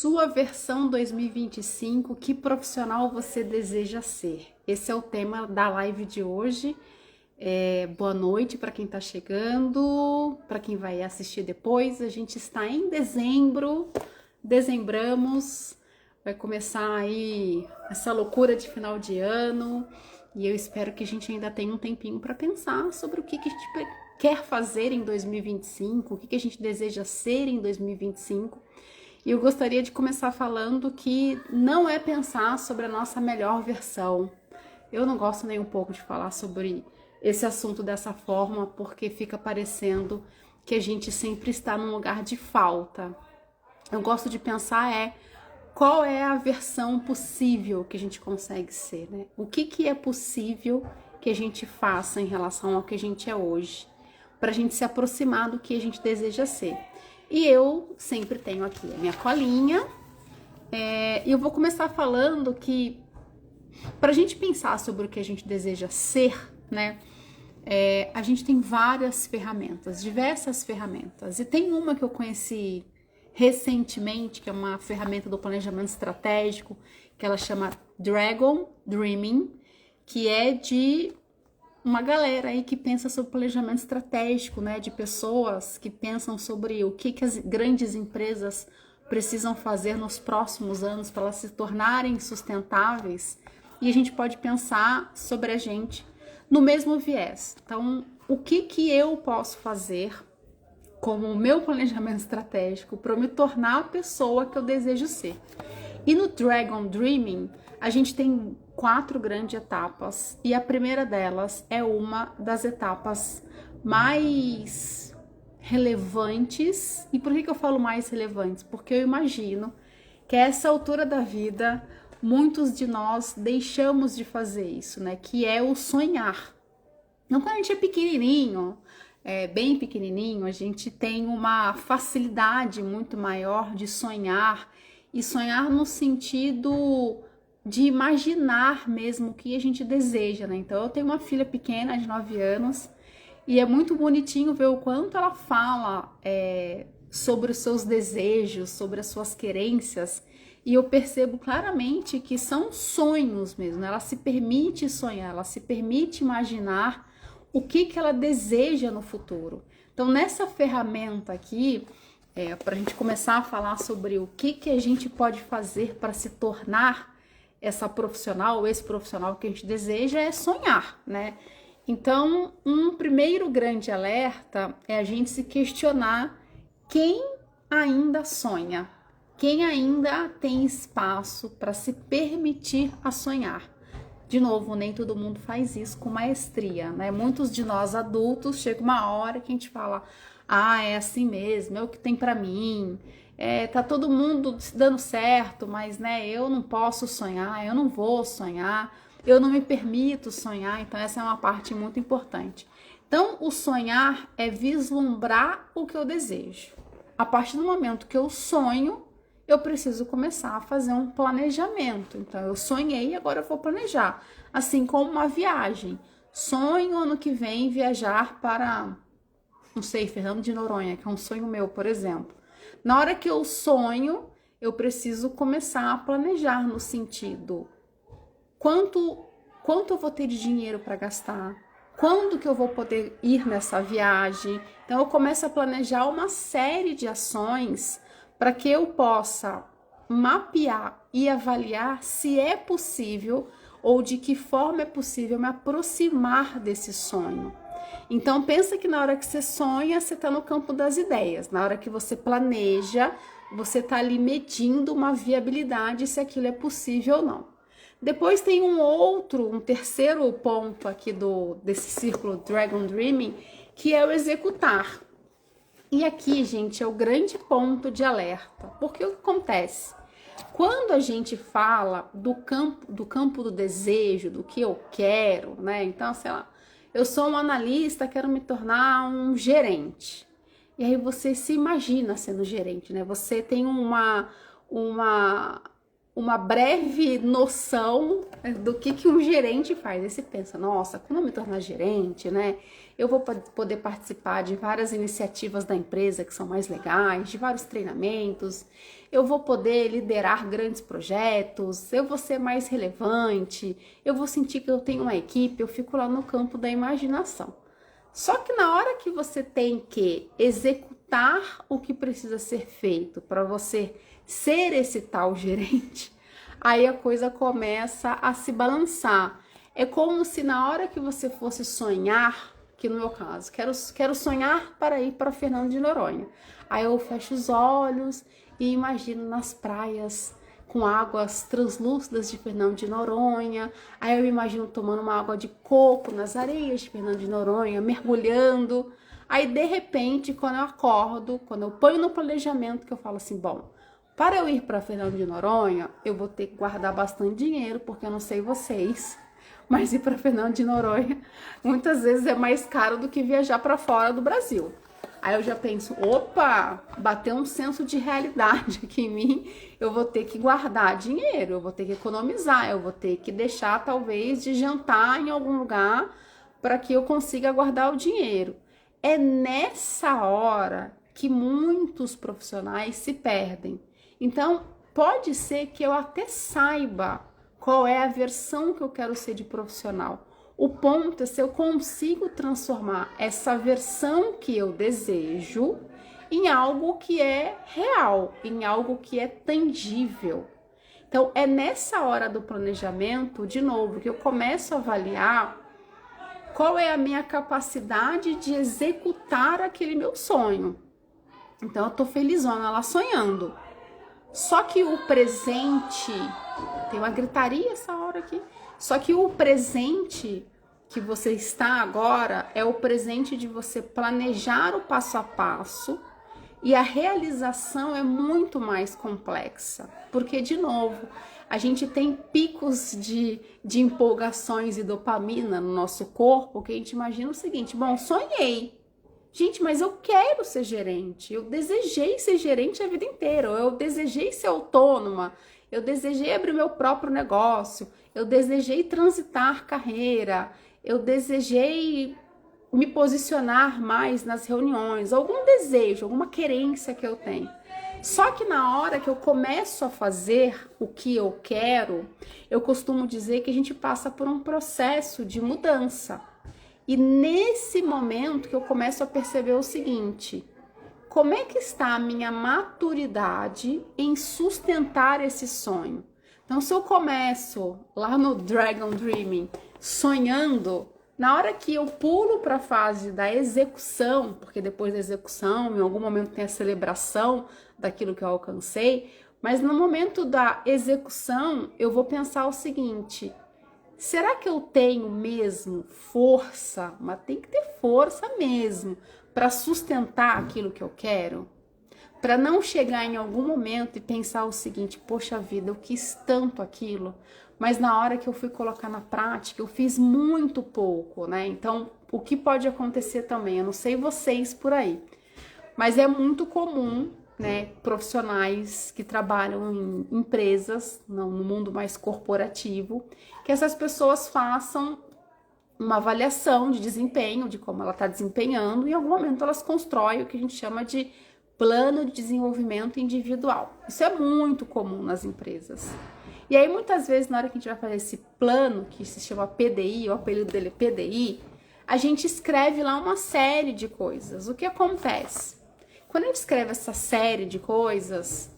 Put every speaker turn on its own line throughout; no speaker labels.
Sua versão 2025, que profissional você deseja ser? Esse é o tema da live de hoje. Boa noite para quem está chegando, para quem vai assistir depois. A gente está em dezembro, dezembramos, vai começar aí essa loucura de final de ano e eu espero que a gente ainda tenha um tempinho para pensar sobre o que a gente quer fazer em 2025, o que a gente deseja ser em 2025. E eu gostaria de começar falando que não é pensar sobre a nossa melhor versão. Eu não gosto nem um pouco de falar sobre esse assunto dessa forma, porque fica parecendo que a gente sempre está num lugar de falta. Eu gosto de pensar qual é a versão possível que a gente consegue ser, né? O que é possível que a gente faça em relação ao que a gente é hoje, para a gente se aproximar do que a gente deseja ser. E eu sempre tenho aqui a minha colinha, e eu vou começar falando que para a gente pensar sobre o que a gente deseja ser, né? A gente tem várias ferramentas, diversas ferramentas. E tem uma que eu conheci recentemente, que é uma ferramenta do planejamento estratégico, que ela chama Dragon Dreaming, que é de uma galera aí que pensa sobre planejamento estratégico, né? De pessoas que pensam sobre o que as grandes empresas precisam fazer nos próximos anos para elas se tornarem sustentáveis. E a gente pode pensar sobre a gente no mesmo viés. Então, o que eu posso fazer como o meu planejamento estratégico para me tornar a pessoa que eu desejo ser? E no Dragon Dreaming, a gente tem 4 grandes etapas, e a primeira delas é uma das etapas mais relevantes. E por que eu falo mais relevantes? Porque eu imagino que a essa altura da vida, muitos de nós deixamos de fazer isso, né? Que é o sonhar. Não, quando a gente é pequenininho, bem pequenininho, a gente tem uma facilidade muito maior de sonhar, e sonhar no sentido de imaginar mesmo o que a gente deseja, né? Então, eu tenho uma filha pequena de 9 anos e é muito bonitinho ver o quanto ela fala sobre os seus desejos, sobre as suas querências, e eu percebo claramente que são sonhos mesmo, né? Ela se permite sonhar, ela se permite imaginar o que ela deseja no futuro. Então, nessa ferramenta aqui, para a gente começar a falar sobre o que a gente pode fazer para se tornar essa profissional, esse profissional que a gente deseja, é sonhar, né? Então, um primeiro grande alerta é a gente se questionar quem ainda sonha, quem ainda tem espaço para se permitir a sonhar. De novo, nem todo mundo faz isso com maestria, né? Muitos de nós adultos, chega uma hora que a gente fala: ah, é assim mesmo, é o que tem para mim, tá todo mundo dando certo, mas né, eu não posso sonhar, eu não vou sonhar, eu não me permito sonhar. Então essa é uma parte muito importante. Então o sonhar é vislumbrar o que eu desejo. A partir do momento que eu sonho, eu preciso começar a fazer um planejamento. Então, eu sonhei, agora eu vou planejar. Assim como uma viagem. Sonho ano que vem viajar para, não sei, Fernando de Noronha, que é um sonho meu, por exemplo. Na hora que eu sonho, eu preciso começar a planejar no sentido: quanto eu vou ter de dinheiro para gastar? Quando que eu vou poder ir nessa viagem? Então, eu começo a planejar uma série de ações para que eu possa mapear e avaliar se é possível ou de que forma é possível me aproximar desse sonho. Então, pensa que na hora que você sonha, você está no campo das ideias. Na hora que você planeja, você está ali medindo uma viabilidade, se aquilo é possível ou não. Depois tem um terceiro ponto aqui desse círculo Dragon Dreaming, que é o executar. E aqui, gente, é o grande ponto de alerta. Porque o que acontece? Quando a gente fala do campo do desejo, do que eu quero, né? Então, sei lá, eu sou um analista, quero me tornar um gerente. E aí você se imagina sendo gerente, né? Você tem uma uma breve noção do que um gerente faz. Aí você pensa, nossa, quando eu me tornar gerente, né, eu vou poder participar de várias iniciativas da empresa que são mais legais, de vários treinamentos, eu vou poder liderar grandes projetos, eu vou ser mais relevante, eu vou sentir que eu tenho uma equipe, eu fico lá no campo da imaginação. Só que na hora que você tem que executar o que precisa ser feito para você ser esse tal gerente, aí a coisa começa a se balançar. É como se na hora que você fosse sonhar, que no meu caso, quero sonhar para ir para Fernando de Noronha. Aí eu fecho os olhos e imagino nas praias com águas translúcidas de Fernando de Noronha. Aí eu imagino tomando uma água de coco nas areias de Fernando de Noronha, mergulhando. Aí de repente, quando eu acordo, quando eu ponho no planejamento, que eu falo assim, bom, para eu ir para Fernando de Noronha, eu vou ter que guardar bastante dinheiro, porque eu não sei vocês, mas ir para Fernando de Noronha muitas vezes é mais caro do que viajar para fora do Brasil. Aí eu já penso, opa, bateu um senso de realidade aqui em mim, eu vou ter que guardar dinheiro, eu vou ter que economizar, eu vou ter que deixar talvez de jantar em algum lugar para que eu consiga guardar o dinheiro. É nessa hora que muitos profissionais se perdem. Então, pode ser que eu até saiba qual é a versão que eu quero ser de profissional. O ponto é se eu consigo transformar essa versão que eu desejo em algo que é real, em algo que é tangível. Então, é nessa hora do planejamento, de novo, que eu começo a avaliar qual é a minha capacidade de executar aquele meu sonho. Então, eu tô felizona lá sonhando. Só que o presente, tem uma gritaria essa hora aqui, só que o presente que você está agora é o presente de você planejar o passo a passo e a realização é muito mais complexa, porque, de novo, a gente tem picos de empolgações e dopamina no nosso corpo que a gente imagina o seguinte, bom, sonhei. Gente, mas eu quero ser gerente, eu desejei ser gerente a vida inteira, eu desejei ser autônoma, eu desejei abrir meu próprio negócio, eu desejei transitar carreira, eu desejei me posicionar mais nas reuniões, algum desejo, alguma querência que eu tenho. Só que na hora que eu começo a fazer o que eu quero, eu costumo dizer que a gente passa por um processo de mudança. E nesse momento que eu começo a perceber o seguinte, como é que está a minha maturidade em sustentar esse sonho? Então, se eu começo lá no Dragon Dreaming, sonhando, na hora que eu pulo para a fase da execução, porque depois da execução, em algum momento tem a celebração daquilo que eu alcancei, mas no momento da execução, eu vou pensar o seguinte, será que eu tenho mesmo força, mas tem que ter força mesmo, para sustentar aquilo que eu quero? Para não chegar em algum momento e pensar o seguinte, poxa vida, eu quis tanto aquilo, mas na hora que eu fui colocar na prática, eu fiz muito pouco, né? Então, o que pode acontecer também, eu não sei vocês por aí, mas é muito comum, né, profissionais que trabalham em empresas, no mundo mais corporativo, que essas pessoas façam uma avaliação de desempenho, de como ela está desempenhando, e em algum momento elas constroem o que a gente chama de plano de desenvolvimento individual. Isso é muito comum nas empresas. E aí, muitas vezes, na hora que a gente vai fazer esse plano, que se chama PDI, o apelido dele é PDI, a gente escreve lá uma série de coisas. O que acontece? Quando a gente escreve essa série de coisas,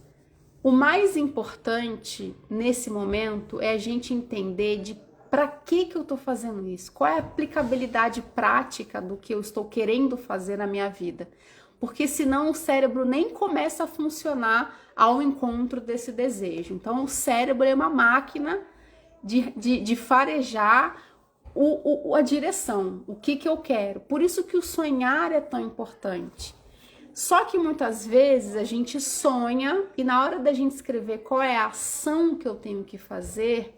o mais importante nesse momento é a gente entender de para que eu estou fazendo isso, qual é a aplicabilidade prática do que eu estou querendo fazer na minha vida. Porque senão o cérebro nem começa a funcionar ao encontro desse desejo. Então o cérebro é uma máquina de farejar a direção, o que eu quero. Por isso que o sonhar é tão importante. Só que muitas vezes a gente sonha e na hora da gente escrever qual é a ação que eu tenho que fazer,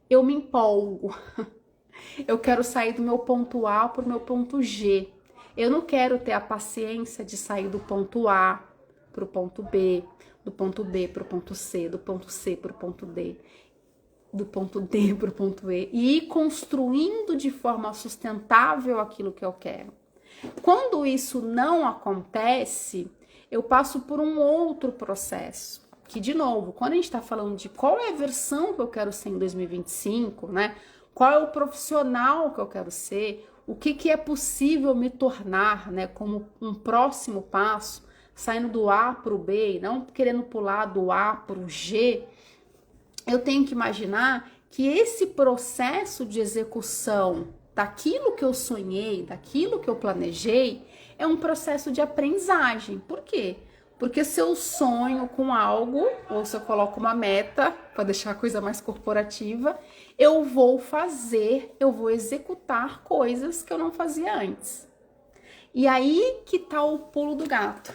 eu me empolgo. Eu quero sair do meu ponto A para o meu ponto G. Eu não quero ter a paciência de sair do ponto A para o ponto B, do ponto B para o ponto C, do ponto C para o ponto D, do ponto D para o ponto E, e ir construindo de forma sustentável aquilo que eu quero. Quando isso não acontece, eu passo por um outro processo, que de novo, quando a gente está falando de qual é a versão que eu quero ser em 2025, né? Qual é o profissional que eu quero ser, o que é possível me tornar, né? Como um próximo passo, saindo do A para o B, e não querendo pular do A para o G, eu tenho que imaginar que esse processo de execução daquilo que eu sonhei, daquilo que eu planejei, é um processo de aprendizagem. Por quê? Porque se eu sonho com algo, ou se eu coloco uma meta, para deixar a coisa mais corporativa, eu vou fazer, eu vou executar coisas que eu não fazia antes. E aí que tá o pulo do gato.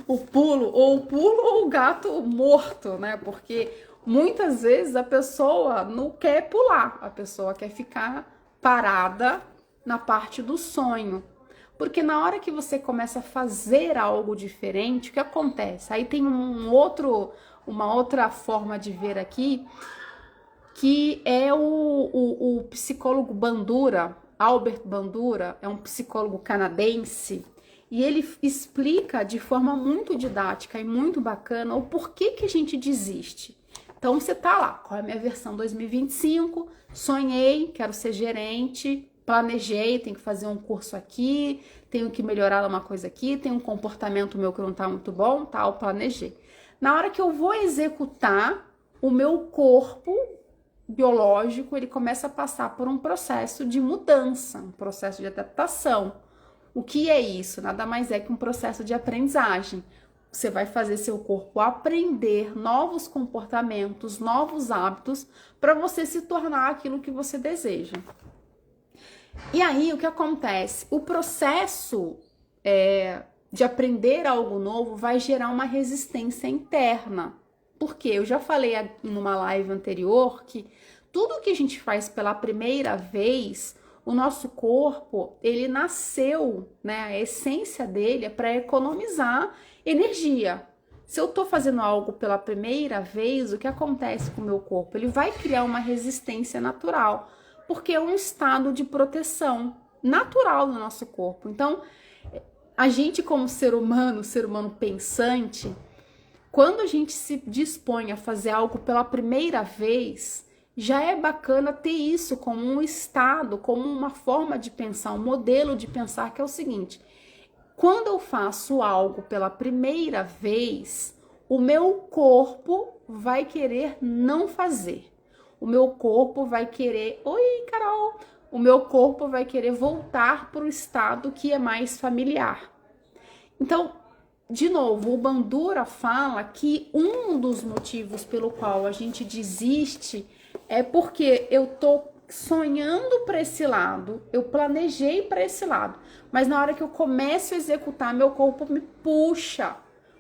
O pulo ou o gato morto, né? Porque muitas vezes a pessoa não quer pular, a pessoa quer ficar parada na parte do sonho. Porque na hora que você começa a fazer algo diferente, o que acontece? Aí tem uma outra forma de ver aqui, que é o psicólogo Bandura, Albert Bandura, é um psicólogo canadense, e ele explica de forma muito didática e muito bacana o porquê que a gente desiste. Então você tá lá, qual é a minha versão 2025? Sonhei, quero ser gerente, planejei, tenho que fazer um curso aqui, tenho que melhorar uma coisa aqui, tem um comportamento meu que não tá muito bom, tal, planejei. Na hora que eu vou executar, o meu corpo biológico, ele começa a passar por um processo de mudança, um processo de adaptação. O que é isso? Nada mais é que um processo de aprendizagem. Você vai fazer seu corpo aprender novos comportamentos, novos hábitos, para você se tornar aquilo que você deseja. E aí, o que acontece? O processo de aprender algo novo vai gerar uma resistência interna. Porque eu já falei numa live anterior que tudo que a gente faz pela primeira vez, o nosso corpo, ele nasceu, né? A essência dele é para economizar energia. Se eu tô fazendo algo pela primeira vez, o que acontece com o meu corpo? Ele vai criar uma resistência natural, porque é um estado de proteção natural do nosso corpo. Então, a gente como ser humano pensante, quando a gente se dispõe a fazer algo pela primeira vez, já é bacana ter isso como um estado, como uma forma de pensar, um modelo de pensar, que é o seguinte: quando eu faço algo pela primeira vez, o meu corpo vai querer não fazer. O meu corpo vai querer... Oi, Carol! O meu corpo vai querer voltar para o estado que é mais familiar. Então, de novo, o Bandura fala que um dos motivos pelo qual a gente desiste é porque eu tô sonhando para esse lado, eu planejei para esse lado, mas na hora que eu começo a executar, meu corpo me puxa,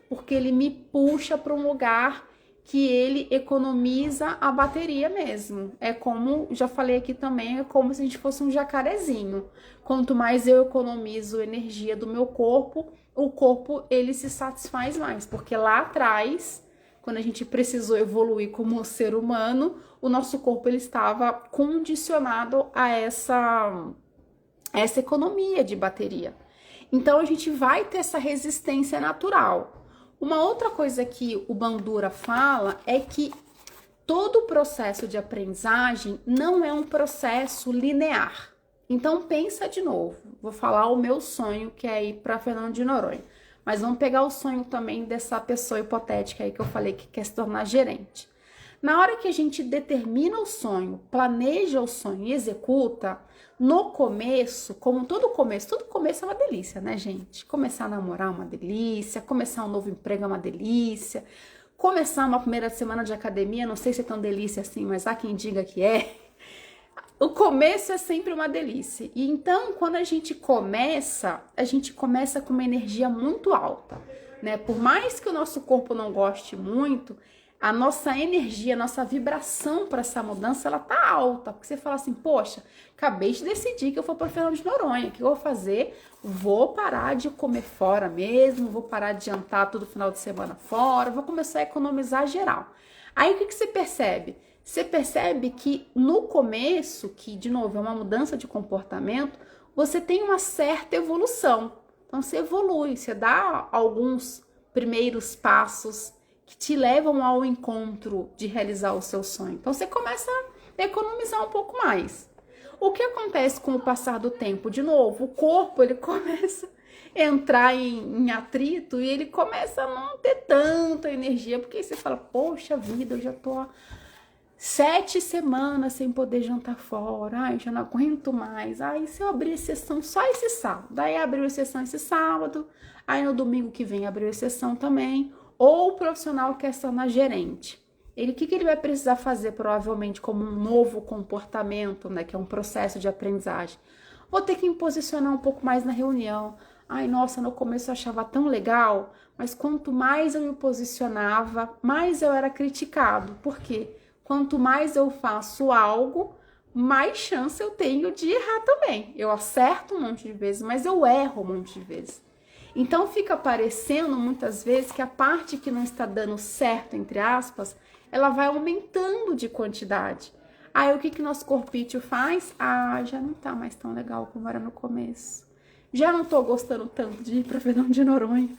porque ele me puxa para um lugar que ele economiza a bateria mesmo. É como, já falei aqui também, é como se a gente fosse um jacarezinho. Quanto mais eu economizo energia do meu corpo, o corpo ele se satisfaz mais, porque lá atrás, quando a gente precisou evoluir como ser humano, o nosso corpo ele estava condicionado a essa economia de bateria. Então a gente vai ter essa resistência natural. Uma outra coisa que o Bandura fala é que todo o processo de aprendizagem não é um processo linear. Então pensa de novo, vou falar o meu sonho, que é ir para Fernando de Noronha, mas vamos pegar o sonho também dessa pessoa hipotética aí que eu falei que quer se tornar gerente. Na hora que a gente determina o sonho, planeja o sonho e executa, no começo, como todo começo é uma delícia, né, gente? Começar a namorar é uma delícia, começar um novo emprego é uma delícia, começar uma primeira semana de academia, não sei se é tão delícia assim, mas há quem diga que é. O começo é sempre uma delícia. E então, quando a gente começa com uma energia muito alta, né? Por mais que o nosso corpo não goste muito, a nossa energia, a nossa vibração para essa mudança, ela tá alta. Porque você fala assim, poxa, acabei de decidir que eu vou para Fernando de Noronha. O que eu vou fazer? Vou parar de comer fora mesmo, vou parar de jantar todo final de semana fora, vou começar a economizar geral. Aí o que você percebe? Você percebe que no começo, que de novo é uma mudança de comportamento, você tem uma certa evolução. Então você evolui, você dá alguns primeiros passos que te levam ao encontro de realizar o seu sonho. Então você começa a economizar um pouco mais. O que acontece com o passar do tempo? De novo, o corpo ele começa a entrar em atrito e ele começa a não ter tanta energia, porque aí você fala, poxa vida, eu já tô há 7 semanas sem poder jantar fora, ai, já não aguento mais. Aí se eu abrir exceção só esse sábado, daí abriu exceção esse sábado, aí no domingo que vem abriu exceção também, ou o profissional quer se tornar gerente. O que ele vai precisar fazer, provavelmente, como um novo comportamento, né, que é um processo de aprendizagem? Vou ter que me posicionar um pouco mais na reunião. Ai, nossa, no começo eu achava tão legal, mas quanto mais eu me posicionava, mais eu era criticado. Por quê? Quanto mais eu faço algo, mais chance eu tenho de errar também. Eu acerto um monte de vezes, mas eu erro um monte de vezes. Então fica parecendo muitas vezes que a parte que não está dando certo, entre aspas, ela vai aumentando de quantidade. Aí o que nosso corpício faz? Ah, já não tá mais tão legal como era no começo. Já não tô gostando tanto de ir para Fernando de Noronha.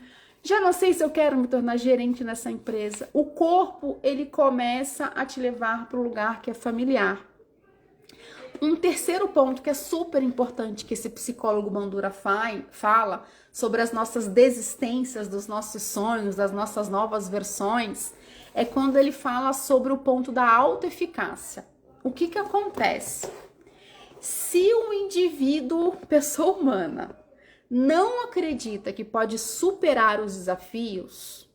Já não sei se eu quero me tornar gerente nessa empresa. O corpo, ele começa a te levar para o lugar que é familiar. Um terceiro ponto que é super importante que esse psicólogo Bandura fala sobre as nossas desistências dos nossos sonhos, das nossas novas versões, é quando ele fala sobre o ponto da autoeficácia. O que acontece? Se um indivíduo, pessoa humana, não acredita que pode superar os desafios,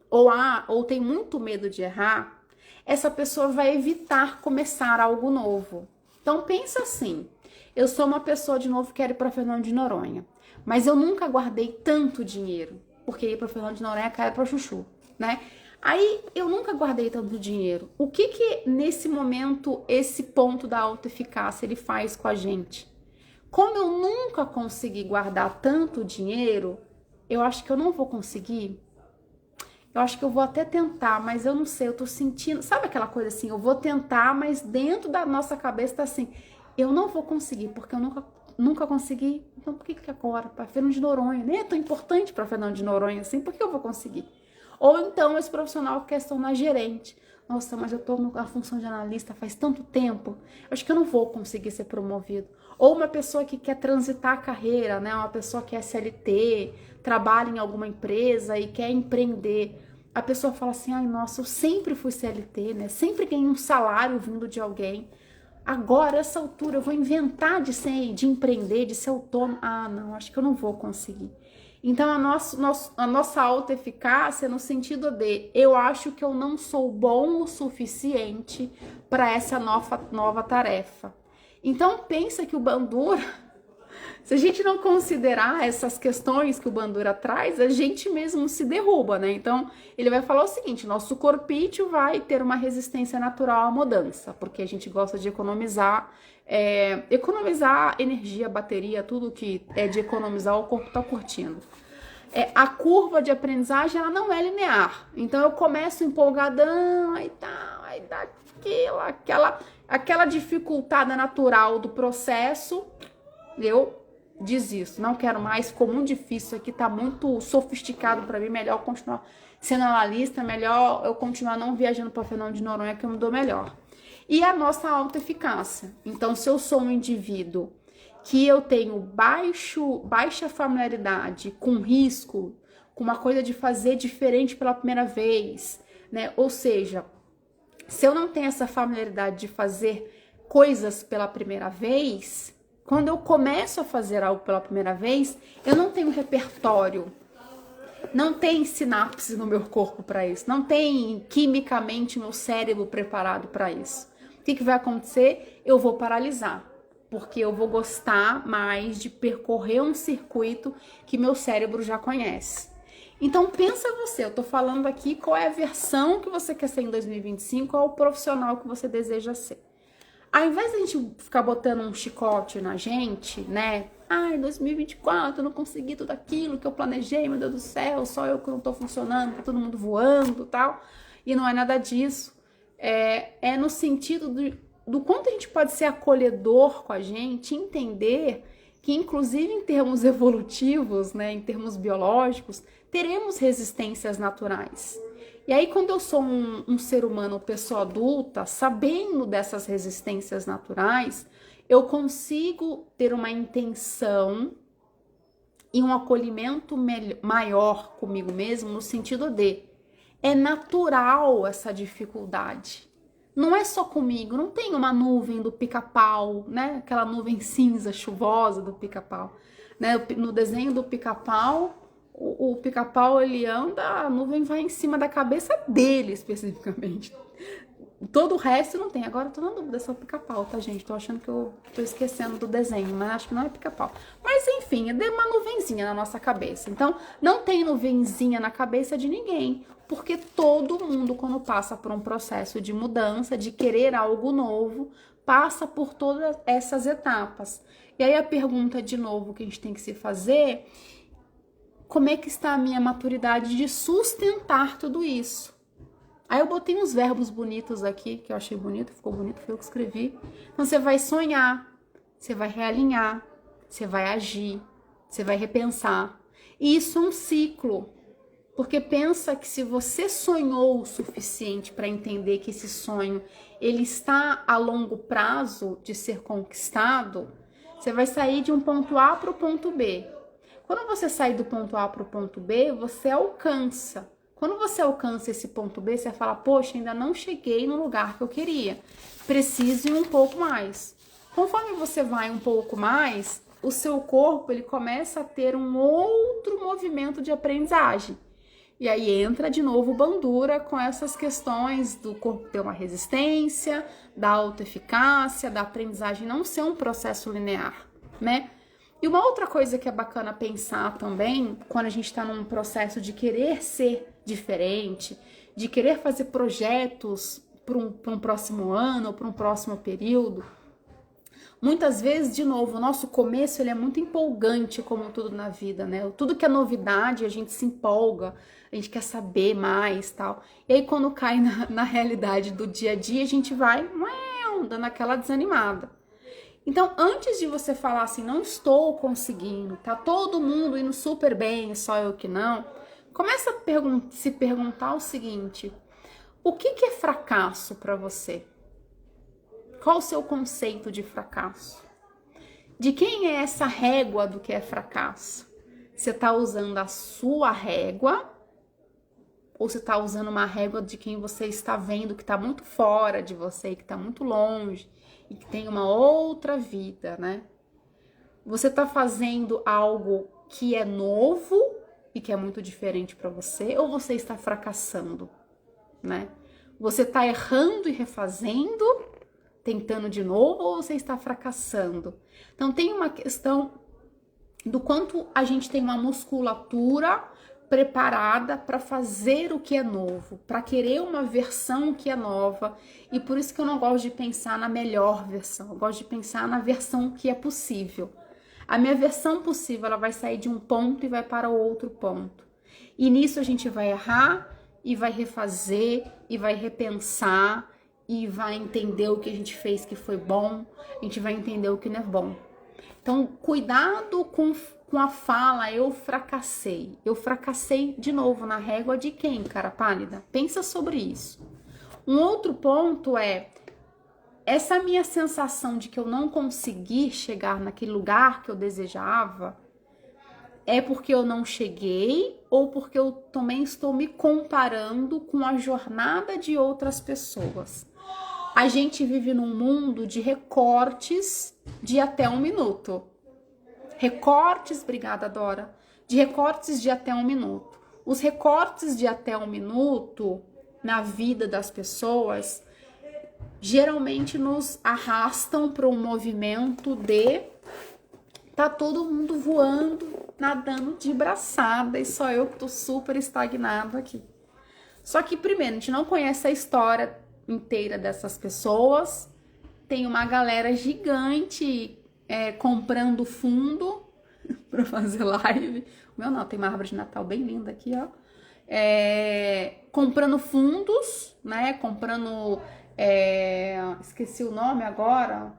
ou tem muito medo de errar, essa pessoa vai evitar começar algo novo. Então pensa assim, eu sou uma pessoa, de novo, que quero ir para Fernando de Noronha, mas eu nunca guardei tanto dinheiro, porque ir para Fernando de Noronha cai para chuchu, né? Aí eu nunca guardei tanto dinheiro. O que nesse momento esse ponto da autoeficácia ele faz com a gente? Como eu nunca consegui guardar tanto dinheiro, eu acho que eu não vou conseguir. Eu acho que eu vou até tentar, mas eu não sei, eu tô sentindo, sabe aquela coisa assim, eu vou tentar, mas dentro da nossa cabeça tá assim, eu não vou conseguir, porque eu nunca consegui, então por que agora? Para Fernando de Noronha, nem é tão importante para Fernando de Noronha assim, por que eu vou conseguir? Ou então esse profissional quer se tornar gerente, nossa, mas eu tô na função de analista faz tanto tempo, eu acho que eu não vou conseguir ser promovido. Ou uma pessoa que quer transitar a carreira, né? Uma pessoa que é SLT, trabalha em alguma empresa e quer empreender. A pessoa fala assim, ai, nossa, eu sempre fui CLT, né? Sempre ganhei um salário vindo de alguém. Agora, essa altura, eu vou inventar de empreender, de ser autônomo. Ah, não, acho que eu não vou conseguir. Então, a nossa autoeficácia no sentido de eu acho que eu não sou bom o suficiente para essa nova tarefa. Então, pensa que o Bandura, se a gente não considerar essas questões que o Bandura traz, a gente mesmo se derruba, né? Então, ele vai falar o seguinte, nosso corpício vai ter uma resistência natural à mudança, porque a gente gosta de economizar energia, bateria, tudo que é de economizar, o corpo tá curtindo. A curva de aprendizagem, ela não é linear. Então, eu começo empolgadão, aí tá, aí dá aquela dificultada natural do processo, eu desisto, não quero mais, ficou muito difícil aqui, tá muito sofisticado para mim, melhor continuar sendo analista, melhor eu continuar não viajando para Fernando de Noronha que eu me dou melhor. E a nossa autoeficácia. Então, se eu sou um indivíduo que eu tenho baixa familiaridade com risco, com uma coisa de fazer diferente pela primeira vez, né? Ou seja, se eu não tenho essa familiaridade de fazer coisas pela primeira vez, quando eu começo a fazer algo pela primeira vez, eu não tenho repertório, não tem sinapse no meu corpo para isso, não tem quimicamente meu cérebro preparado para isso. O que vai acontecer? Eu vou paralisar, porque eu vou gostar mais de percorrer um circuito que meu cérebro já conhece. Então pensa você, eu tô falando aqui qual é a versão que você quer ser em 2025, qual é o profissional que você deseja ser. Ao invés de a gente ficar botando um chicote na gente, né? Ai, 2024 eu não consegui tudo aquilo que eu planejei, meu Deus do céu, só eu que não tô funcionando, tá todo mundo voando e tal. E não é nada disso. É no sentido do quanto a gente pode ser acolhedor com a gente, entender que, inclusive em termos evolutivos, né, em termos biológicos, teremos resistências naturais. E aí, quando eu sou um ser humano, pessoa adulta, sabendo dessas resistências naturais, eu consigo ter uma intenção e um acolhimento maior comigo mesmo, no sentido de é natural essa dificuldade. Não é só comigo, não tem uma nuvem do pica-pau, né? Aquela nuvem cinza, chuvosa do pica-pau. Né? No desenho do pica-pau, o pica-pau ele anda, a nuvem vai em cima da cabeça dele especificamente. Todo o resto não tem. Agora eu tô na dúvida se é o pica-pau, tá, gente? Tô achando que eu tô esquecendo do desenho, mas acho que não é pica-pau. Mas enfim, é uma nuvenzinha na nossa cabeça. Então, não tem nuvenzinha na cabeça de ninguém. Porque todo mundo, quando passa por um processo de mudança, de querer algo novo, passa por todas essas etapas. E aí a pergunta, de novo, que a gente tem que se fazer: como é que está a minha maturidade de sustentar tudo isso? Aí eu botei uns verbos bonitos aqui, que eu achei bonito, ficou bonito, foi eu que escrevi. Então você vai sonhar, você vai realinhar, você vai agir, você vai repensar. E isso é um ciclo. Porque pensa que se você sonhou o suficiente para entender que esse sonho ele está a longo prazo de ser conquistado, você vai sair de um ponto A para o ponto B. Quando você sai do ponto A para o ponto B, você alcança. Quando você alcança esse ponto B, você fala, poxa, ainda não cheguei no lugar que eu queria. Preciso ir um pouco mais. Conforme você vai um pouco mais, o seu corpo ele começa a ter um outro movimento de aprendizagem. E aí entra de novo o Bandura com essas questões do corpo ter uma resistência, da autoeficácia, da aprendizagem não ser um processo linear, né? E uma outra coisa que é bacana pensar também, quando a gente está num processo de querer ser diferente, de querer fazer projetos para um próximo ano, para um próximo período, muitas vezes, de novo, o nosso começo ele é muito empolgante, como tudo na vida, né? Tudo que é novidade, a gente se empolga, a gente quer saber mais, tal. E aí, quando cai na realidade do dia a dia, a gente vai dando aquela desanimada. Então, antes de você falar assim, não estou conseguindo, tá todo mundo indo super bem, só eu que não, começa a se perguntar o seguinte: o que é fracasso para você? Qual o seu conceito de fracasso? De quem é essa régua do que é fracasso? Você está usando a sua régua ou você está usando uma régua de quem você está vendo que está muito fora de você, que está muito longe e que tem uma outra vida, né? Você está fazendo algo que é novo e que é muito diferente para você, ou você está fracassando, né? Você está errando e refazendo, tentando de novo, ou você está fracassando? Então tem uma questão do quanto a gente tem uma musculatura preparada para fazer o que é novo, para querer uma versão que é nova. E por isso que eu não gosto de pensar na melhor versão, eu gosto de pensar na versão que é possível. A minha versão possível, ela vai sair de um ponto e vai para outro ponto. E nisso a gente vai errar e vai refazer e vai repensar e vai entender o que a gente fez que foi bom, a gente vai entender o que não é bom. Então, cuidado com a fala, eu fracassei. Eu fracassei de novo na régua de quem, cara pálida? Pensa sobre isso. Um outro ponto é, essa minha sensação de que eu não consegui chegar naquele lugar que eu desejava, é porque eu não cheguei ou porque eu também estou me comparando com a jornada de outras pessoas? A gente vive num mundo de recortes de até 1 minuto. Recortes, obrigada, Dora, de recortes de até 1 minuto. Os recortes de até 1 minuto na vida das pessoas geralmente nos arrastam para um movimento de tá todo mundo voando, nadando de braçada e só eu que tô super estagnado aqui. Só que, primeiro, a gente não conhece a história inteira dessas pessoas. Tem uma galera gigante comprando fundo pra fazer live. O meu não, tem uma árvore de Natal bem linda aqui, ó. Comprando fundos, né? Comprando, esqueci o nome agora,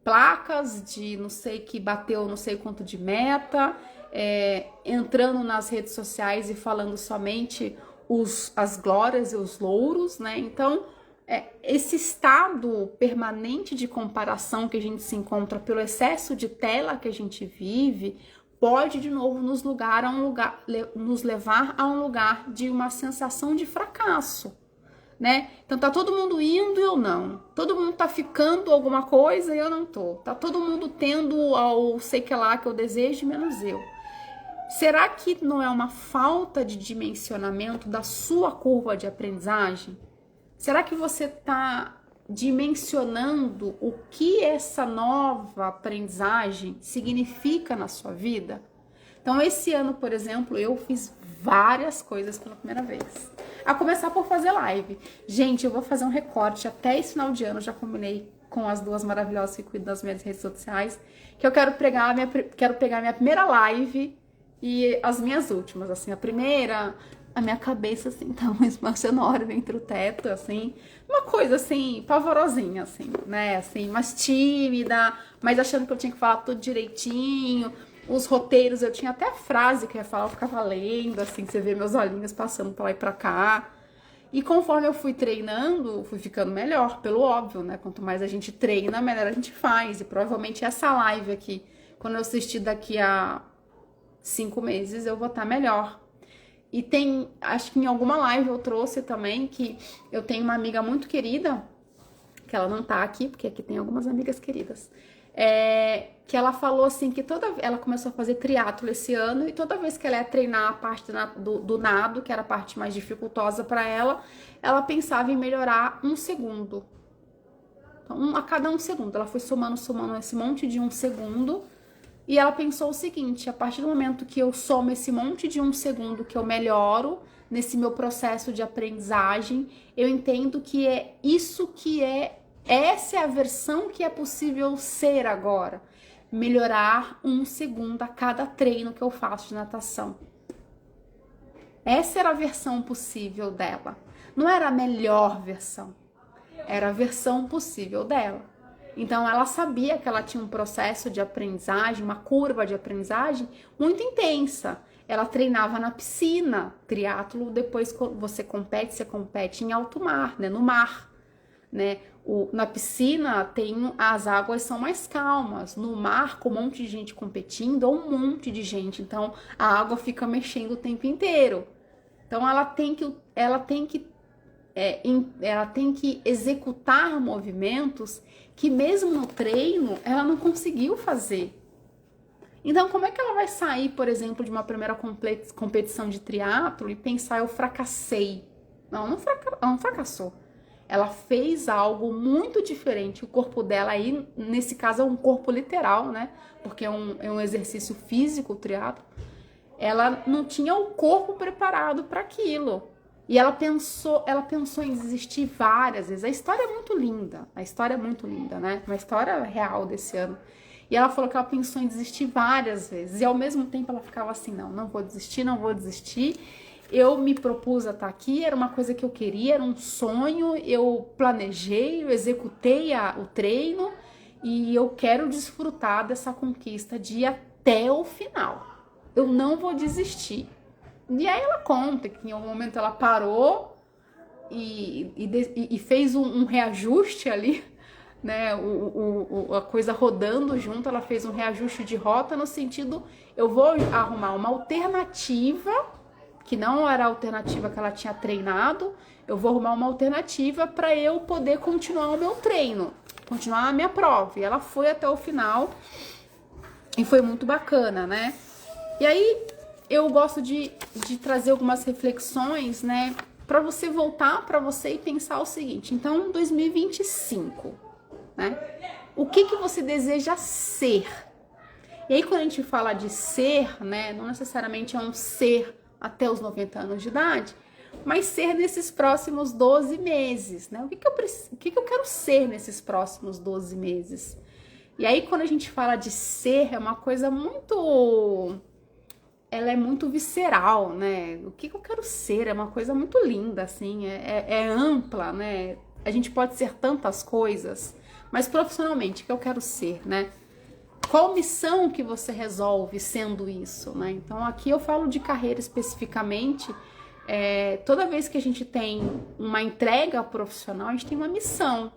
placas de não sei que bateu não sei quanto de meta, entrando nas redes sociais e falando somente as glórias e os louros, né? Então, esse estado permanente de comparação que a gente se encontra pelo excesso de tela que a gente vive, pode de novo nos levar a um lugar de uma sensação de fracasso, né? Então tá todo mundo indo e eu não. Todo mundo tá ficando alguma coisa e eu não tô. Tá todo mundo tendo ao sei que lá que eu desejo, menos eu. Será que não é uma falta de dimensionamento da sua curva de aprendizagem? Será que você está dimensionando o que essa nova aprendizagem significa na sua vida? Então, esse ano, por exemplo, eu fiz várias coisas pela primeira vez. A começar por fazer live. Gente, eu vou fazer um recorte até esse final de ano, já combinei com as duas maravilhosas que cuidam das minhas redes sociais, que eu quero pegar a minha primeira live e as minhas últimas, assim, a primeira, a minha cabeça, assim, tá uma expansão enorme entre o teto, assim, uma coisa, assim, pavorosinha, assim, né, assim, mais tímida, mas achando que eu tinha que falar tudo direitinho, os roteiros, eu tinha até a frase que eu ia falar, eu ficava lendo, assim, você vê meus olhinhos passando pra lá e pra cá, e conforme eu fui treinando, fui ficando melhor, pelo óbvio, né, quanto mais a gente treina, melhor a gente faz, e provavelmente essa live aqui, quando eu assistir daqui a 5 meses, eu vou estar melhor. E tem, acho que em alguma live eu trouxe também que eu tenho uma amiga muito querida, que ela não tá aqui, porque aqui tem algumas amigas queridas, que ela falou assim que ela começou a fazer triatlo esse ano e toda vez que ela ia treinar a parte do nado, que era a parte mais dificultosa para ela, ela pensava em melhorar 1 segundo. Então, a cada 1 segundo, ela foi somando esse monte de 1 segundo. E ela pensou o seguinte: a partir do momento que eu somo esse monte de 1 segundo que eu melhoro nesse meu processo de aprendizagem, eu entendo que essa é a versão que é possível ser agora. Melhorar 1 segundo a cada treino que eu faço de natação. Essa era a versão possível dela. Não era a melhor versão, era a versão possível dela. Então, ela sabia que ela tinha um processo de aprendizagem, uma curva de aprendizagem muito intensa. Ela treinava na piscina, triatlo, depois você compete em alto mar, né, no mar, né? Na piscina as águas são mais calmas, no mar com um monte de gente competindo, ou um monte de gente, então a água fica mexendo o tempo inteiro. Então, ela tem que executar movimentos que mesmo no treino ela não conseguiu fazer. Então, como é que ela vai sair, por exemplo, de uma primeira competição de triatlo e pensar, eu fracassei? Não, ela não fracassou. Ela fez algo muito diferente. O corpo dela aí, nesse caso, é um corpo literal, né? Porque é um exercício físico, o triatlo. Ela não tinha o corpo preparado para aquilo. E ela pensou em desistir várias vezes. A história é muito linda, né? Uma história real desse ano. E ela falou que ela pensou em desistir várias vezes. E ao mesmo tempo ela ficava assim, não vou desistir. Eu me propus a estar aqui, era uma coisa que eu queria, era um sonho. Eu planejei, eu executei o treino. E eu quero desfrutar dessa conquista de ir até o final. Eu não vou desistir. E aí ela conta que em algum momento ela parou e fez um reajuste ali, né? A coisa rodando junto, ela fez um reajuste de rota no sentido, eu vou arrumar uma alternativa, que não era a alternativa que ela tinha treinado, eu vou arrumar uma alternativa para eu poder continuar o meu treino, continuar a minha prova. E ela foi até o final e foi muito bacana, né? E aí eu gosto de trazer algumas reflexões, né, para você voltar para você e pensar o seguinte. Então, 2025, né? O que você deseja ser? E aí quando a gente fala de ser, né, não necessariamente é um ser até os 90 anos de idade, mas ser nesses próximos 12 meses, né? O que eu quero ser nesses próximos 12 meses? E aí quando a gente fala de ser, é uma coisa muito... ela é muito visceral, né? O que eu quero ser é uma coisa muito linda, assim, é ampla, né? A gente pode ser tantas coisas, mas profissionalmente, o que eu quero ser, né? Qual missão que você resolve sendo isso, né? Então aqui eu falo de carreira especificamente. Toda vez que a gente tem uma entrega profissional, a gente tem uma missão.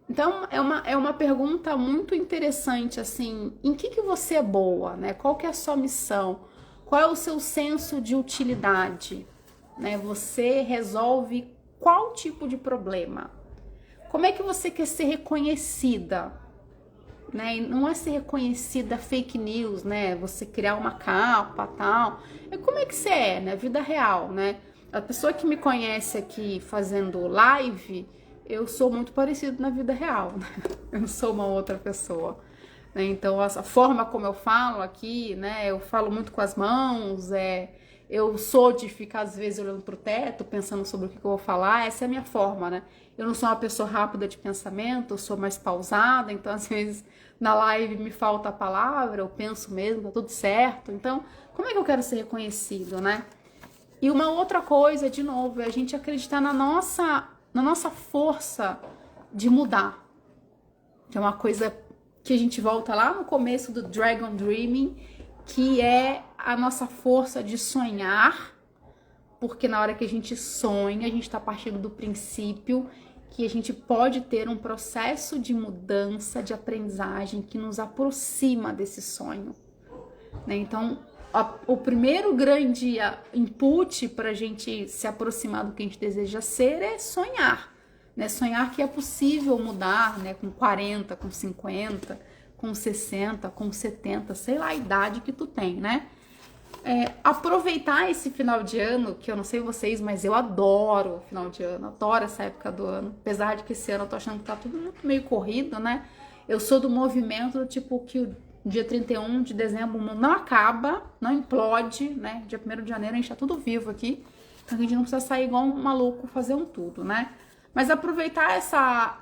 Então é uma pergunta muito interessante, assim, em que você é boa, né? Qual que é a sua missão? Qual é o seu senso de utilidade, né? Você resolve qual tipo de problema? Como é que você quer ser reconhecida? Né? E não é ser reconhecida fake news, né? Você criar uma capa, tal. Como é que você é, né? Vida real, né? A pessoa que me conhece aqui fazendo live, eu sou muito parecido na vida real, né? Eu não sou uma outra pessoa, né? Então, a forma como eu falo aqui, né? Eu falo muito com as mãos, eu sou de ficar às vezes olhando pro teto, pensando sobre o que eu vou falar, essa é a minha forma, né? Eu não sou uma pessoa rápida de pensamento, eu sou mais pausada, então às vezes na live me falta a palavra, eu penso mesmo, tá tudo certo. Então, como é que eu quero ser reconhecido, né? E uma outra coisa, de novo, é a gente acreditar na nossa força de mudar. Que é uma coisa que a gente volta lá no começo do Dragon Dreaming, que é a nossa força de sonhar, porque na hora que a gente sonha, a gente está partindo do princípio que a gente pode ter um processo de mudança, de aprendizagem que nos aproxima desse sonho, né? Então, o primeiro grande input para a gente se aproximar do que a gente deseja ser é sonhar, né? Sonhar que é possível mudar, né? Com 40, com 50, com 60, com 70, sei lá a idade que tu tem, né? Aproveitar esse final de ano, que eu não sei vocês, mas eu adoro o final de ano, adoro essa época do ano, apesar de que esse ano eu tô achando que tá tudo muito meio corrido, né? Eu sou do movimento do tipo que o dia 31 de dezembro o mundo não acaba, não implode, né? Dia 1º de janeiro a gente tá tudo vivo aqui, então a gente não precisa sair igual um maluco fazer um tudo, né? Mas aproveitar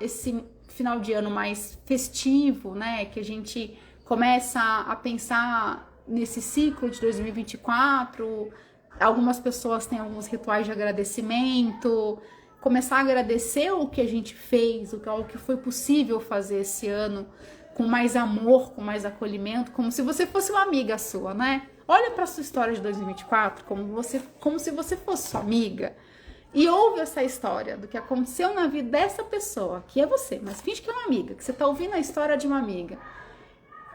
esse final de ano mais festivo, né? Que a gente começa a pensar nesse ciclo de 2024, algumas pessoas têm alguns rituais de agradecimento, começar a agradecer o que a gente fez, o que foi possível fazer esse ano, com mais amor, com mais acolhimento, como se você fosse uma amiga sua, né? Olha para sua história de 2024 como se você fosse sua amiga e ouve essa história do que aconteceu na vida dessa pessoa, que é você, mas finge que é uma amiga, que você tá ouvindo a história de uma amiga.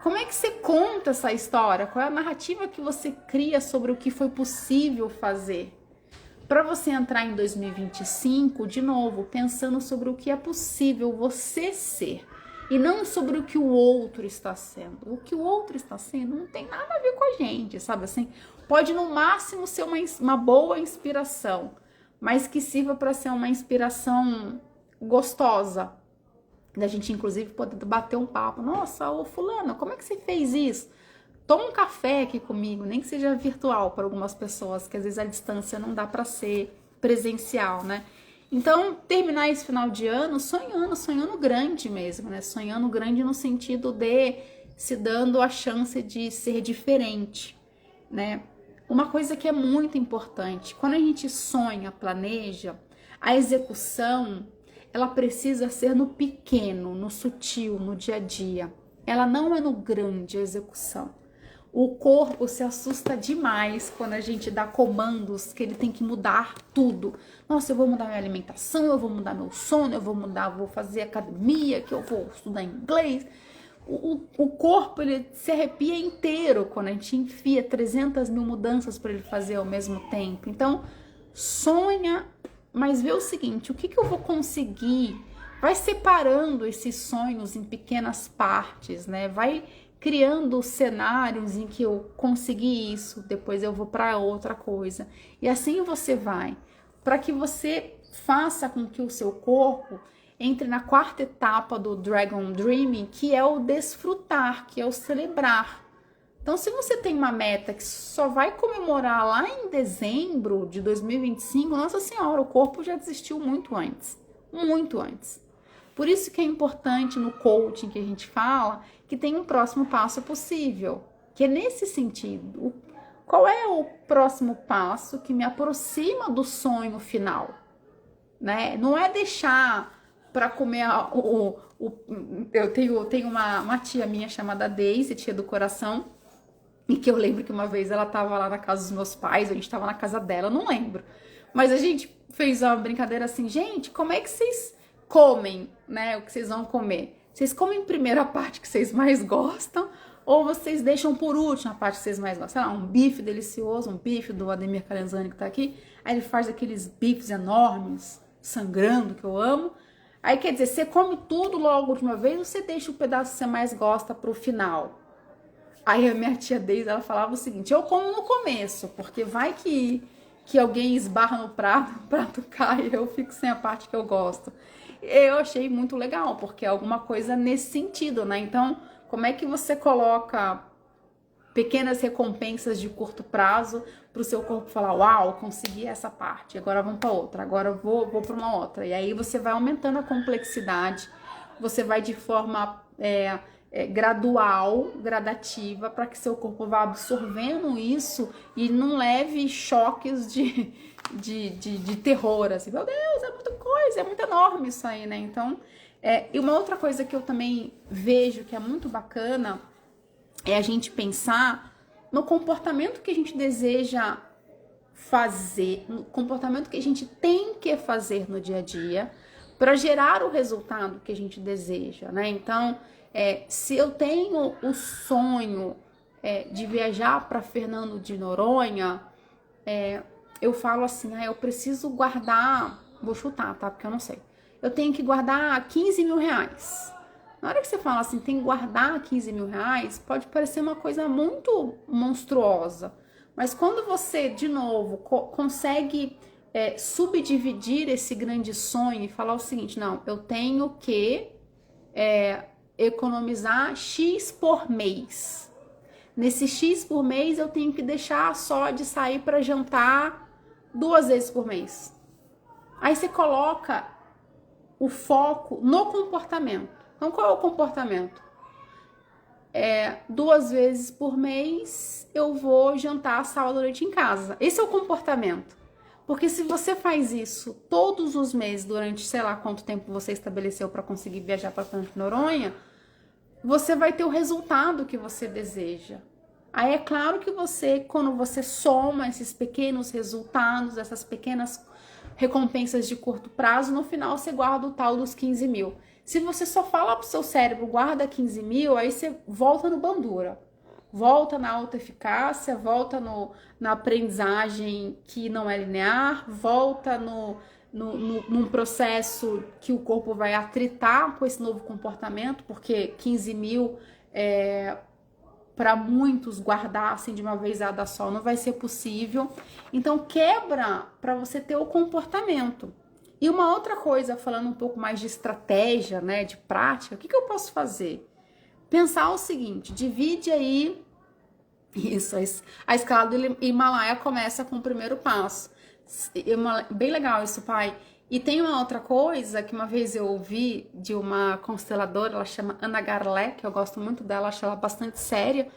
Como é que você conta essa história? Qual é a narrativa que você cria sobre o que foi possível fazer? Para você entrar em 2025, de novo, pensando sobre o que é possível você ser. E não sobre o que o outro está sendo. O que o outro está sendo não tem nada a ver com a gente, sabe assim? Pode no máximo ser uma boa inspiração, mas que sirva para ser uma inspiração gostosa. Da gente, inclusive, poder bater um papo. Nossa, ô fulano, como é que você fez isso? Toma um café aqui comigo, nem que seja virtual para algumas pessoas, que às vezes a distância não dá para ser presencial, né? Então, terminar esse final de ano sonhando grande mesmo, né? Sonhando grande no sentido de se dando a chance de ser diferente, né? Uma coisa que é muito importante, quando a gente sonha, planeja, a execução ela precisa ser no pequeno, no sutil, no dia a dia. Ela não é no grande a execução. O corpo se assusta demais quando a gente dá comandos que ele tem que mudar tudo. Nossa, eu vou mudar minha alimentação, eu vou mudar meu sono, vou fazer academia, que eu vou estudar inglês. O corpo, ele se arrepia inteiro quando a gente enfia 300 mil mudanças para ele fazer ao mesmo tempo. Então, sonha, mas vê o seguinte, o que eu vou conseguir? Vai separando esses sonhos em pequenas partes, né? Vai criando cenários em que eu consegui isso, depois eu vou para outra coisa. E assim você vai, para que você faça com que o seu corpo entre na quarta etapa do Dragon Dreaming, que é o desfrutar, que é o celebrar,
Então, se você tem uma meta que só vai comemorar lá em dezembro de 2025, nossa senhora, o corpo já desistiu muito antes. Muito antes. Por isso que é importante no coaching que a gente fala que tem um próximo passo possível. Que é nesse sentido. Qual é o próximo passo que me aproxima do sonho final? Né? Não é deixar para comer eu tenho uma tia minha chamada Daisy, tia do coração, e que eu lembro que uma vez ela tava lá na casa dos meus pais, a gente tava na casa dela, não lembro. Mas a gente fez uma brincadeira assim, gente, como é que vocês comem, né? O que vocês vão comer? Vocês comem primeiro a parte que vocês mais gostam ou vocês deixam por último a parte que vocês mais gostam? Sei lá, um bife delicioso, um bife do Ademir Calenzani que tá aqui. Aí ele faz aqueles bifes enormes, sangrando, que eu amo. Aí quer dizer, você come tudo logo de uma vez ou você deixa o pedaço que você mais gosta pro final? Aí a minha tia Deise, ela falava o seguinte, eu como no começo, porque vai que alguém esbarra no prato, o prato cai, eu fico sem a parte que eu gosto. Eu achei muito legal, porque é alguma coisa nesse sentido, né? Então, como é que você coloca pequenas recompensas de curto prazo para o seu corpo falar, uau, consegui essa parte, agora vamos para outra, agora eu vou para uma outra. E aí você vai aumentando a complexidade, você vai de forma gradual, gradativa, para que seu corpo vá absorvendo isso e não leve choques de terror, assim, meu Deus, é muita coisa, é muito enorme isso aí, né? Então, e uma outra coisa que eu também vejo que é muito bacana é a gente pensar no comportamento que a gente deseja fazer, no comportamento que a gente tem que fazer no dia a dia para gerar o resultado que a gente deseja, né? Então, se eu tenho o sonho de viajar para Fernando de Noronha, eu falo assim, eu preciso guardar, vou chutar, tá? Porque eu não sei. Eu tenho que guardar 15 mil reais. Na hora que você fala assim, tem que guardar 15 mil reais, pode parecer uma coisa muito monstruosa. Mas quando você, de novo, consegue subdividir esse grande sonho e falar o seguinte, não, eu tenho que economizar X por mês. Nesse X por mês eu tenho que deixar só de sair para jantar 2 vezes por mês. Aí você coloca o foco no comportamento. Então, qual é o comportamento? 2 vezes por mês eu vou jantar sábado à noite em casa. Esse é o comportamento. Porque se você faz isso todos os meses, durante sei lá quanto tempo você estabeleceu para conseguir viajar para Fernando de Noronha, você vai ter o resultado que você deseja. Aí é claro que você, quando você soma esses pequenos resultados, essas pequenas recompensas de curto prazo, no final você guarda o tal dos 15 mil. Se você só fala pro seu cérebro, guarda 15 mil, aí você volta no Bandura. Volta na autoeficácia, volta na aprendizagem que não é linear, volta num processo que o corpo vai atritar com esse novo comportamento, porque 15 mil para muitos guardar assim de uma vez a só não vai ser possível. Então quebra para você ter o comportamento. E uma outra coisa, falando um pouco mais de estratégia, né, de prática, o que eu posso fazer? Pensar o seguinte, divide aí, isso, a escala do Himalaia começa com o primeiro passo. Bem legal isso, pai. E tem uma outra coisa que uma vez eu ouvi de uma consteladora, ela chama Ana Garlé, que eu gosto muito dela, acho ela bastante séria,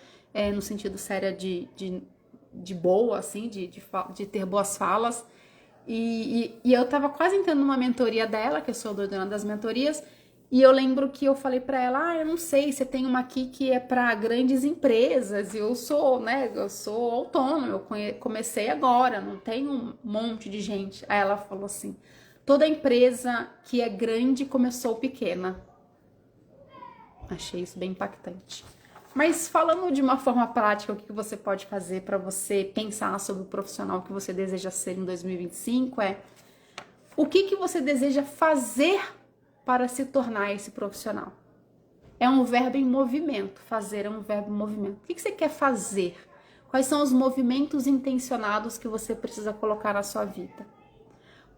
no sentido séria de boa, assim, de ter boas falas. E eu tava quase entrando numa mentoria dela, que eu sou doidona das mentorias, e eu lembro que eu falei pra ela, eu não sei, você tem uma aqui que é pra grandes empresas, e eu sou autônoma, eu comecei agora, não tem um monte de gente. Aí ela falou assim, toda empresa que é grande começou pequena. Achei isso bem impactante. Mas falando de uma forma prática, o que você pode fazer para você pensar sobre o profissional que você deseja ser em 2025 o que você deseja fazer para se tornar esse profissional? É um verbo em movimento, fazer é um verbo em movimento. O que você quer fazer? Quais são os movimentos intencionados que você precisa colocar na sua vida?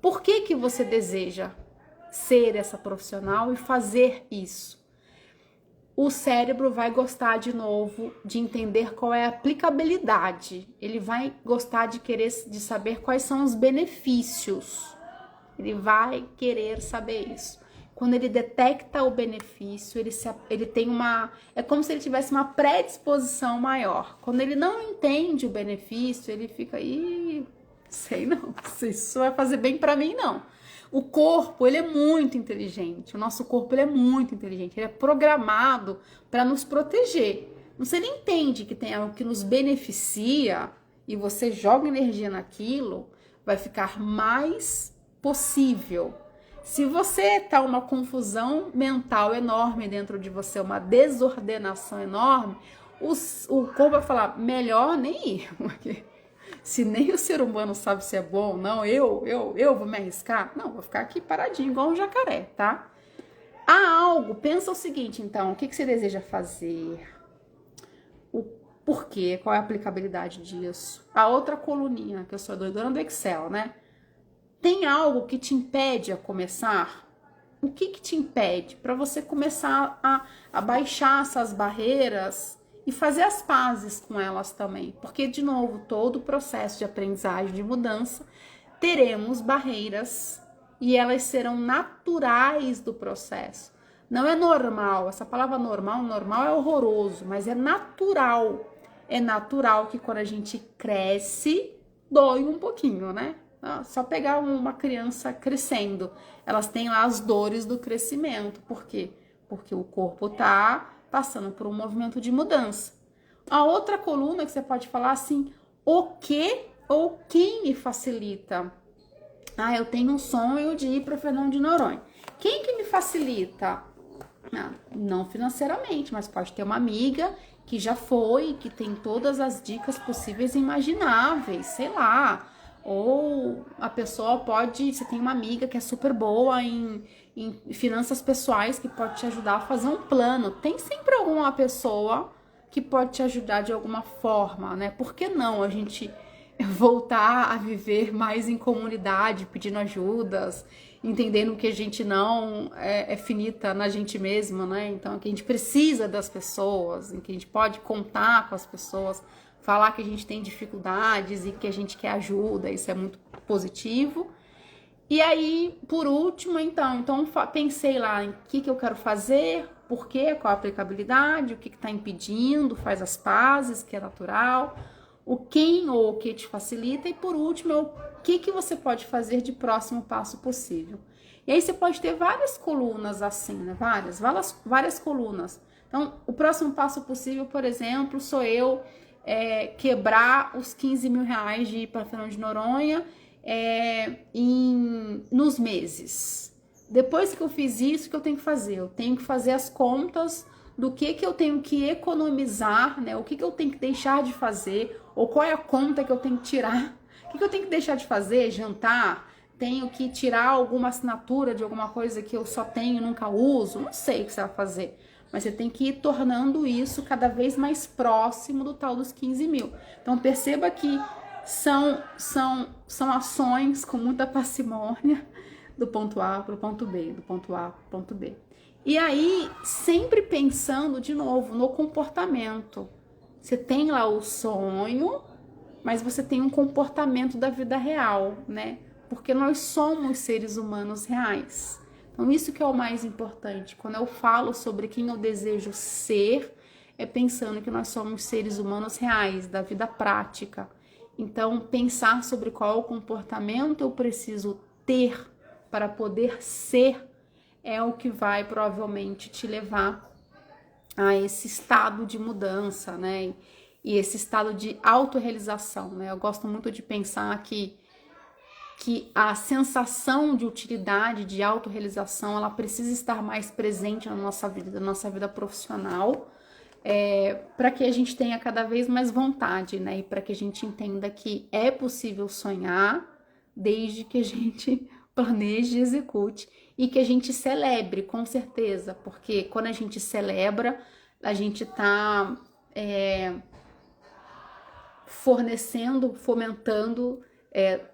Por que você deseja ser essa profissional e fazer isso? o cérebro vai gostar de novo de entender qual é a aplicabilidade. Ele vai gostar de saber quais são os benefícios. Ele vai querer saber isso. Quando ele detecta o benefício, ele tem uma... É como se ele tivesse uma predisposição maior. Quando ele não entende o benefício, ele fica aí... Sei não, se isso vai fazer bem pra mim, não. O corpo, ele é muito inteligente. O nosso corpo, ele é muito inteligente. Ele é programado para nos proteger. Você não entende que tem algo que nos beneficia e você joga energia naquilo, vai ficar mais possível. Se você tá uma confusão mental enorme dentro de você, uma desordenação enorme, o corpo vai falar, melhor nem ir, porque se nem o ser humano sabe se é bom ou não, eu vou me arriscar? Não, vou ficar aqui paradinho, igual um jacaré, tá? Há algo, pensa o seguinte, então, o que você deseja fazer? O porquê, qual é a aplicabilidade disso? A outra coluninha, que eu sou doidona do Excel, né? Tem algo que te impede a começar? O que te impede para você começar a baixar essas barreiras e fazer as pazes com elas também? Porque, de novo, todo o processo de aprendizagem, de mudança, teremos barreiras e elas serão naturais do processo. Não é normal, essa palavra normal é horroroso, mas é natural. É natural que quando a gente cresce, dói um pouquinho, né? Só pegar uma criança crescendo, elas têm lá as dores do crescimento. Por quê? Porque o corpo tá passando por um movimento de mudança. A outra coluna que você pode falar assim, o que ou quem me facilita? Eu tenho um sonho de ir para Fernando de Noronha. Quem que me facilita? Não financeiramente, mas pode ter uma amiga que já foi, que tem todas as dicas possíveis e imagináveis, sei lá. Ou a pessoa pode, você tem uma amiga que é super boa em finanças pessoais que pode te ajudar a fazer um plano. Tem sempre alguma pessoa que pode te ajudar de alguma forma, né? Por que não a gente voltar a viver mais em comunidade, pedindo ajudas, entendendo que a gente não é finita na gente mesma, né? Então, que a gente precisa das pessoas, em que a gente pode contar com as pessoas, falar que a gente tem dificuldades e que a gente quer ajuda, isso é muito positivo. E aí, por último, então pensei lá em que eu quero fazer, por quê, qual a aplicabilidade, o que está impedindo, faz as pazes, que é natural, o quem ou o que te facilita, e por último, o que você pode fazer de próximo passo possível. E aí você pode ter várias colunas assim, né? Várias colunas. Então, o próximo passo possível, por exemplo, sou eu quebrar os 15 mil reais de ir para Fernando de Noronha nos meses. Depois que eu fiz isso, o que eu tenho que fazer? Eu tenho que fazer as contas do que eu tenho que economizar, né? O que eu tenho que deixar de fazer, ou qual é a conta que eu tenho que tirar. O que eu tenho que deixar de fazer? Jantar? Tenho que tirar alguma assinatura de alguma coisa que eu só tenho e nunca uso? Não sei o que você vai fazer. Mas você tem que ir tornando isso cada vez mais próximo do tal dos 15 mil. Então perceba que são ações com muita parcimônia, do ponto A para o ponto B, do ponto A para o ponto B. E aí, sempre pensando de novo no comportamento. Você tem lá o sonho, mas você tem um comportamento da vida real, né? Porque nós somos seres humanos reais. Então, isso que é o mais importante. Quando eu falo sobre quem eu desejo ser, é pensando que nós somos seres humanos reais, da vida prática. Então, pensar sobre qual é o comportamento eu preciso ter para poder ser é o que vai provavelmente te levar a esse estado de mudança, né? E esse estado de autorrealização, né? Eu gosto muito de pensar que a sensação de utilidade, de autorrealização, ela precisa estar mais presente na nossa vida profissional, para que a gente tenha cada vez mais vontade, né? E para que a gente entenda que é possível sonhar, desde que a gente planeje e execute, e que a gente celebre, com certeza, porque quando a gente celebra, a gente está fomentando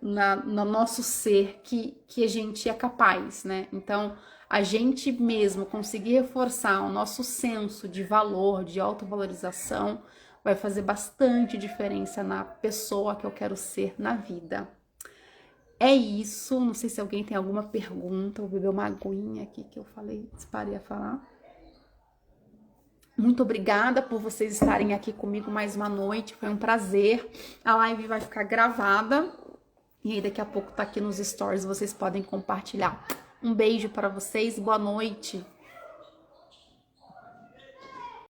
no nosso ser que a gente é capaz, né? Então, a gente mesmo conseguir reforçar o nosso senso de valor, de autovalorização, vai fazer bastante diferença na pessoa que eu quero ser na vida. É isso, não sei se alguém tem alguma pergunta, vou beber uma aguinha aqui que eu falei, disparei a falar. Muito obrigada por vocês estarem aqui comigo mais uma noite, foi um prazer. A live vai ficar gravada e aí daqui a pouco tá aqui nos stories, vocês podem compartilhar. Um beijo para vocês, boa noite.